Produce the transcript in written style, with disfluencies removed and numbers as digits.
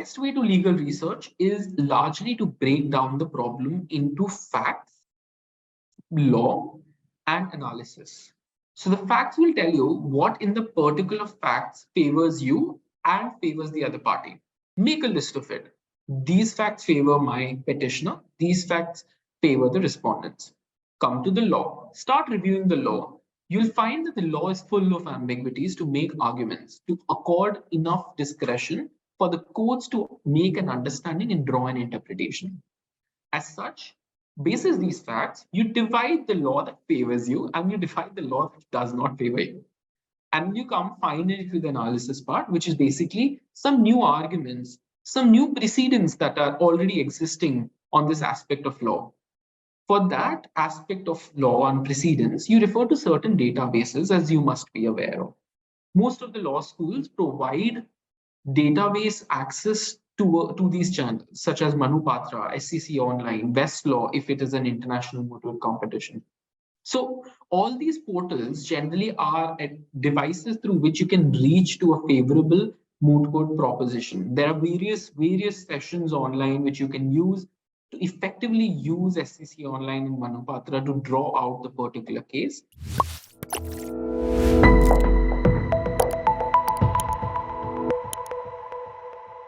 best way to legal research is largely to break down the problem into facts, law, and analysis. So the facts will tell you what in the particular facts favors you and favors the other party. Make a list of it. These facts favor my petitioner, these facts favor the respondents. Come to the law. Start reviewing the law. You'll find that the law is full of ambiguities to make arguments, to accord enough discretion for the courts to make an understanding and draw an interpretation. As such, basis these facts, you divide the law that favors you and you divide the law that does not favor you. And you come finally to the analysis part, which is basically some new arguments, some new precedents that are already existing on this aspect of law. For that aspect of law and precedents, you refer to certain databases, as you must be aware of. Most of the law schools provide database access to these channels, such as Manupatra, SCC Online, Westlaw, if it is an international moot competition. So all these portals generally are devices through which you can reach to a favorable moot court proposition. There are various sessions online which you can use to effectively use SCC Online and Manupatra to draw out the particular case.